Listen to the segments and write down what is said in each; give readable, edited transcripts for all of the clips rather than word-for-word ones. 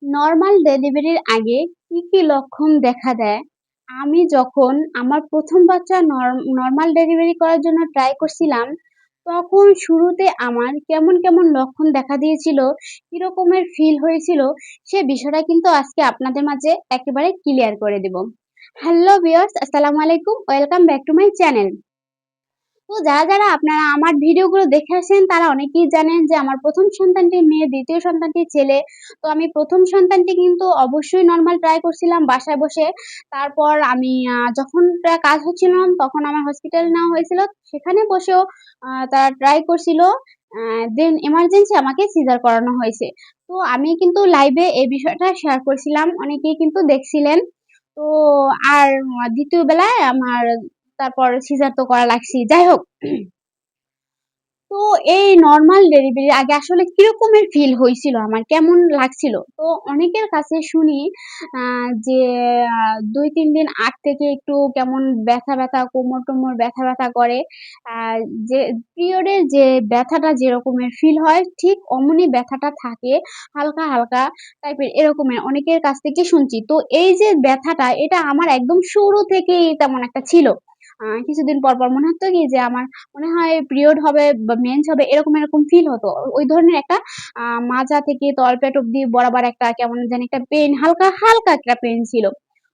Normal ডেলিভারির আগে কি, কি লক্ষণ দেখা দেয়? আমি যখন আমার ১ম বাচ্চা নরমাল ডেলিভারি করার জন্য ট্রাই করছিলাম, তখন শুরুতে আমার কেমন, কেমন লক্ষণ দেখা দিয়েছিল, কি রকমের ফিল হয়েছিল, সে বিষয়টা কিন্তু আজকে আপনাদের মাঝে একেবারে ক্লিয়ার করে দেব। হ্যালো ভিউয়ার্স, আসসালামু আলাইকুম। Welcome back to my channel. তো যারা আপনারা আমার ভিডিওগুলো দেখে আসেন তারা অনেকেই জানেন যে আমার ১ম সন্তানটি মেয়ে, ২য় সন্তানটি ছেলে। তো আমি ১ম সন্তানটি কিন্তু অবশ্যই নরমাল ট্রাই করছিলাম বাসায় বসে। তারপর আমি যখন কাজ হচ্ছিল না তখন আমার হসপিটালে নেওয়া হয়েছিল। সেখানে বসেও তারা ট্রাই করছিল। দেন এমার্জেন্সি আমাকে সিজার করানো হয়েছে। তো আমি কিন্তু লাইভে এই বিষয়টা শেয়ার করছিলাম। অনেকেই কিন্তু দেখছিলেন। তো আর ২য় বেলায় আমার তারপর সিজার তো করা লাগছেই। যাই হোক, তো এই নরমাল ডেলিভারির আগে আসলে কিরকমের ফিল হইছিল আমার? কেমন লাগছিল? তো অনেকের কাছে শুনি যে ২-৩ দিন আগ থেকে একটু কেমন ব্যথা, ব্যথা কোমর-টোমর ব্যথা, ব্যথা করে। আ যে পিরিয়ডের যে ব্যথাটা যেরকমের ফিল হয় ঠিক অমনি ব্যথাটা থাকে। হালকা, হালকা টাইপের এরকমের অনেকের কাছ থেকে শুনছি। তো এই যে ব্যথাটা এটা আমার একদম শুরু থেকেই তেমন একটা ছিল। কিছুদিন পর, পর মনে হতো কি যে আমার মনে হয় পিরিয়ড হবে বা মেন্স হবে এরকম, এরকম ফিল হতো। ওই ধরনের একটা আ মাজা থেকে তলপেট অব্দি বরাবর একটা কেমন জানি একটা পেইন হালকা, হালকা একটা পেইন ছিল।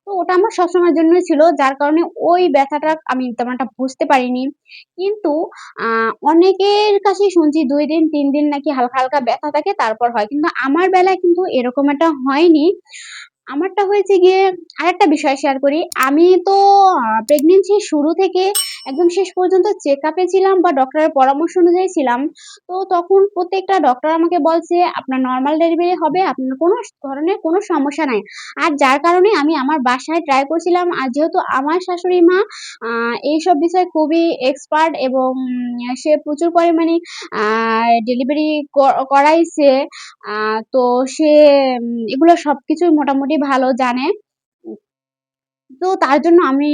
তো ওটা আমার সবসময়ের জন্যই ছিল। যার কারণে ওই ব্যথাটা আমি তেমন একটা বুঝতে পারিনি। কিন্তু আ অনেকের কাছেই শুনছি ২ দিন ৩ দিন নাকি হালকা, হালকা ব্যথা থাকে তারপর হয়। কিন্তু আমার বেলায় কিন্তু এরকম একটা হয়নি। আমারটা হয়েছে গিয়ে আরেকটা বিষয় শেয়ার করি। আমি তো প্রেগন্যান্সির শুরু থেকে একদম শেষ পর্যন্ত চেকআপে ছিলাম বা ডক্টরের পরামর্শ অনুযায়ী ছিলাম। তো তখন প্রত্যেকটা ডক্টর আমাকে বলছে, "আপনার নরমাল ডেলিভারি হবে। আপনার কোন ধরনের কোন সমস্যা নাই।" আর যার কারণে আমি আমার বাসায় ট্রাই করছিলাম। আর যেহেতু আমার শাশুড়ি মা আ এইসব বিষয়ে খুবই এক্সপার্ট এবং সে প্রচুর পরিমাণে আ ডেলিভারি করাইছে। আ তো সে এগুলো সবকিছুই মোটামুটি ভালো জানে। উম তো তার জন্য আমি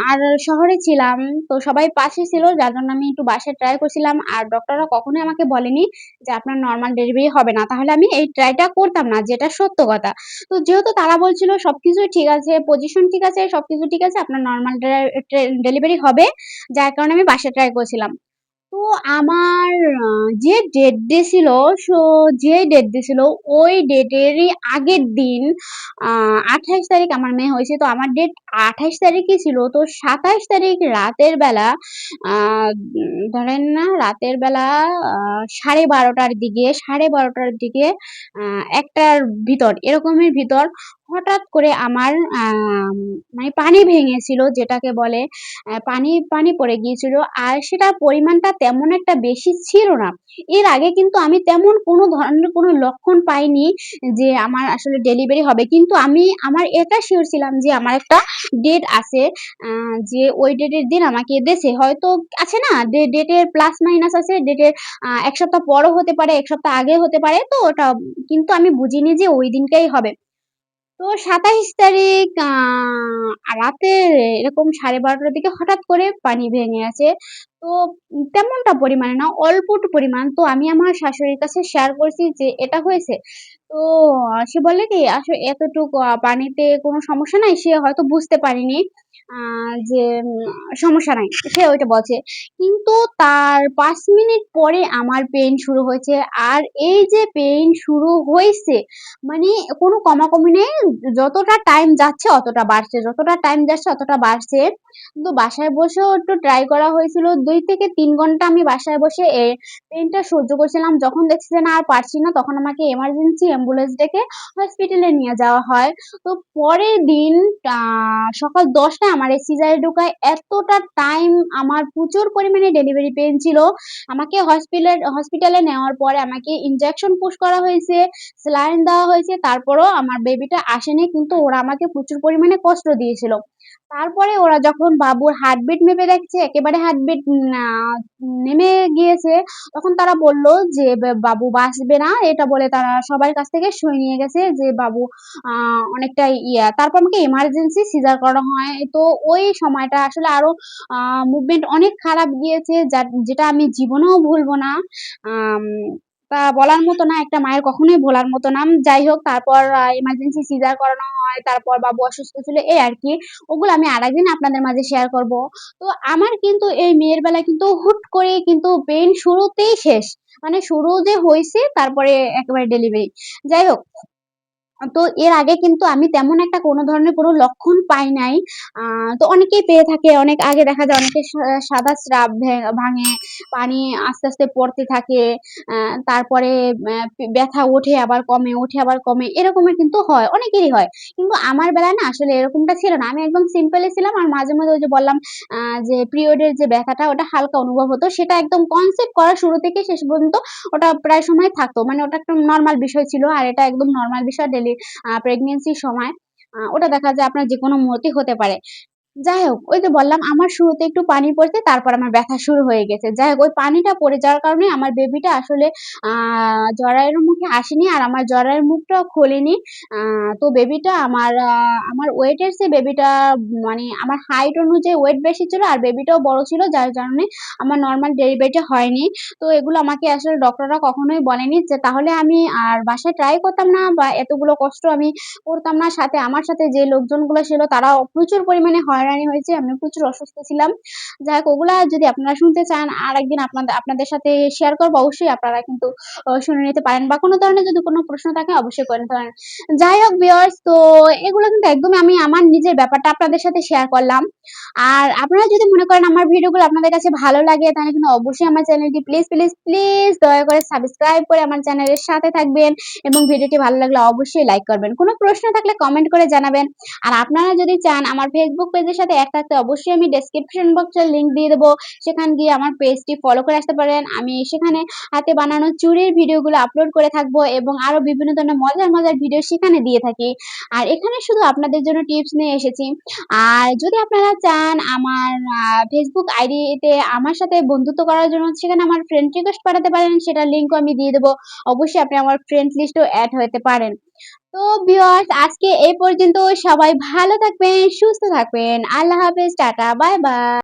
আর শহরে ছিলাম। তো সবাই পাশে ছিল যার জন্য আমি একটু বাসায় ট্রাই করছিলাম। আর ডক্টররা কখনোই আমাকে বলেনি যে আপনার নরমাল ডেলিভারি হবে না। তাহলে আমি এই ট্রাইটা করতাম না যেটা সত্য কথা। তো যেহেতু তারা বলছিল সবকিছুই ঠিক আছে, পজিশন ঠিক আছে, সবকিছু ঠিক আছে, আপনার নরমাল ডেলিভারি হবে। যার কারণে আমি বাসায় ট্রাই করছিলাম। তো আমার আ যে ডেট দিছিল, সো যে ডেট দিছিল ওই ডেটেরই আগের দিন আ ২৮ তারিখ আমার মেয়ে হইছে। তো আমার ডেট ২৮ তারিখই ছিল। তো ২৭ তারিখ রাতের বেলা আ ধরেন না রাতের বেলা আ ১২:৩০ র দিকে ১২:৩০ র দিকে আ ১টার ভিতর এরকমের ভিতর হঠাৎ করে আমার মানে পানি ভেঙেছিল যেটাকে বলে পানি পড়ে গিয়েছিল। আর সেটার পরিমাণটা তেমন একটা বেশি ছিল না। এর আগে কিন্তু আমি তেমন কোনো ধরনের কোনো লক্ষণ পাইনি যে আমার আসলে ডেলিভারি হবে। কিন্তু আমি আমার এটা সিউর ছিলাম যে আমার একটা ডেট আছে। আ যে ওই ডেটের দিন আমাকে দেছে। হয়তো আছে না ডেটের প্লাস মাইনাস আছে। ডেটের ১ সপ্তাহ পরও হতে পারে, ১ সপ্তাহ আগেও হতে পারে। তো ওটা কিন্তু আমি বুঝিনি যে ওই দিনটাই হবে। তো ২৭ তারিখ রাতে এরকম ১২:৩০ টার দিকে হঠাৎ করে পানি ভেঙে আছে। তো তেমনটা পরিমাণে না, অল্পটু পরিমাণ। তো আমি আমার শাশুড়ির কাছে শেয়ার করছি যে এটা হয়েছে। তো সে বলে কি এতটুকু পানিতে কোনো সমস্যা নাই। সে হয়তো বুঝতে পারেনি আ যে সমস্যা নাই। সে ওইটা বলছে। কিন্তু তার ৫ মিনিট পরে আমার পেইন শুরু হয়েছে। আর এই যে পেইন শুরু হইছে মানে কোনো কমাকমি নেই। যতটা টাইম যাচ্ছে অতটা বাড়ছে, যতটা টাইম যাচ্ছে অতটা বাড়ছে। কিন্তু বাসায় বসেও একটু ট্রাই করা হয়েছিল। ২ থেকে ৩ ঘন্টা আমি বাসায় বসে পেইনটা সহ্য করছিলাম। যখন দেখছি যে না আর পারছি না তখন আমাকে এমার্জেন্সি অ্যাম্বুলেন্স ডেকে হসপিটালে নিয়ে যাওয়া হয়। তো পরের দিন আ সকাল ১০ টায় আমার এই সিজারে ঢোকায়। এতটা টাইম আমার প্রচুর পরিমাণে ডেলিভারি পেইন ছিল। আমাকে হসপিটালে নেওয়ার পরে আমাকে ইনজেকশন পুশ করা হয়েছে। স্যালাইন দেওয়া হয়েছে। তারপরেও আমার বেবিটা আসেনি কিন্তু ওরা আমাকে প্রচুর পরিমাণে কষ্ট দিয়েছিল। তারপরে ওরা যখন বাবুর হার্টবিট মেপে দেখছে একেবারে হার্টবিট না নেমে গিয়েছে, তখন তারা বলল যে বাবু বাঁচবে না। এটা বলে তারা সবার কাছ থেকে সই নিয়ে গেছে যে বাবু আ অনেকটাই তারপর আমাকে এমার্জেন্সি সিজার করানো হয়। তো ওই সময়টা আসলে আরো আ মুভমেন্ট অনেক খারাপ গিয়েছে যেটা আমি জীবনেও ভুলব না। আম বলার মতো না, একটা মায়ের কখনোই ভোলার মতো না। যাই হোক তারপর এমার্জেন্সি সিজার করানো হয়, তারপর বাবু অসুস্থ ছিল এই আরকি। ওগুলো আমি আরেকদিন আপনাদের মাঝে শেয়ার করব। তো আমার কিন্তু এই মেয়ের বেলায় কিন্তু হুট করে কিন্তু পেইন শুরুতেই শেষ। মানে শুরু যে হইছে তারপরে একেবারে ডেলিভারি। যাই হোক তো এর আগে কিন্তু আমি তেমন একটা কোনো ধরনের কোনো লক্ষণ পাই নাই। আ তো অনেকেই পেয়ে থাকে। অনেক আগে দেখা যায় অনেকের সাদা স্রাব ভাঙে, পানি আস্তে, আস্তে পড়তে থাকে। আ তারপরে ব্যথা ওঠে আবার কমে, ওঠে আবার কমে। এরকমের কিন্তু হয়, অনেকেরই হয়। কিন্তু আমার বেলায় না আসলে এরকমটা ছিল না। আমি একদম সিম্পলি ছিলাম। আর মাঝে, মাঝে ওই যে বললাম আ যে পিরিয়ড এর যে ব্যথাটা ওটা হালকা অনুভব হতো। সেটা একদম কনসেপ্ট করার শুরু থেকে শেষ পর্যন্ত ওটা প্রায় সময় থাকতো। মানে ওটা একটা নরমাল বিষয় ছিল। আর এটা একদম নরমাল বিষয় প্রেগন্যান্সির সময়। ওটা দেখা যায় আপনার যেকোনো মুহূর্তেই হতে পারে। যাই হোক, ওই যে বললাম আমার শুরুতে একটু পানি পড়ছে, তারপর আমার ব্যথা শুরু হয়ে গেছে। যাই হোক, ওই পানিটা পড়ে যাওয়ার কারণে আমার বেবিটা আসলে আ জরায়ুর মুখে আসেনি আর আমার জরায়ুর মুখটাও খোলেনি। আ তো বেবিটা আমার ওয়েটের চেয়ে বেবিটা মানে আমার হাইট অনুযায়ী ওয়েট বেশি ছিল আর বেবিটাও বড় ছিল যার কারণে আমার নরমাল ডেলিভারিটা হয়নি। তো এগুলো আমাকে আসলে ডক্টররা কখনোই বলেনি যে তাহলে আমি আর বাসায় ট্রাই করতাম না বা এতগুলো কষ্ট আমি করতাম না। সাথে আমার সাথে যে লোকজনগুলো ছিল তারাও প্রচুর পরিমাণে হয়রানি হয়েছে। আমিও প্রচুর অসুস্থ ছিলাম। যাই হোক ওগুলা যদি আপনারা শুনতে চান আরেকদিন আপনাদের সাথে শেয়ার করব। অবশ্যই আপনারা কিন্তু শুনে নিতে পারেন বা কোন ধরনের যদি কোন প্রশ্ন থাকে অবশ্যই করে নিতে পারেন। যাই হোক ভিউয়ার্স তো এগুলো কিন্তু একদমই আমি আমার নিজের ব্যাপারটা আপনাদের সাথে শেয়ার করলাম। আর আপনারা যদি মনে করেন আমার ভিডিওগুলো আপনাদের কাছে ভালো লাগে তাহলে কিন্তু অবশ্যই আমার চ্যানেলটি প্লিজ, প্লিজ, প্লিজ দয়া করে সাবস্ক্রাইব করে আমার চ্যানেলের সাথে থাকবেন এবং ভিডিওটি ভালো লাগলে অবশ্যই লাইক করবেন। কোন প্রশ্ন থাকলে কমেন্ট করে জানাবেন। আর আপনারা যদি চান আমার ফেসবুক পেজের সাথে অ্যাড থাকতে অবশ্যই আমি ডেসক্রিপশন বক্সে লিংক দিয়ে দেব। সেখান গিয়ে আমার পেজটি ফলো করে আসতে পারেন। আমি সেখানে হাতে বানানো চুড়ির ভিডিওগুলো আপলোড করে থাকবো এবং আরো বিভিন্ন ধরনের মজার, মজার ভিডিও সেখানে দিয়ে থাকি। আর এখানে শুধু আপনাদের জন্য টিপস নিয়ে এসেছি। আর যদি আপনারা চান আমার ফেসবুক আইডিতে আমার সাথে বন্ধুত্ব করার জন্য সেখানে আমার ফ্রেন্ড রিকোয়েস্ট পাঠাতে পারেন। সেটার লিংকও আমি দিয়ে দেব। অবশ্যই আপনি আমার ফ্রেন্ড লিস্টেও এড হতে পারেন। তো ভিউয়ার্স আজকে এই পর্যন্ত সবাই ভালো থাকবেন, সুস্থ থাকবেন। আল্লাহ হাফেজ, টাটা, বাই বাই।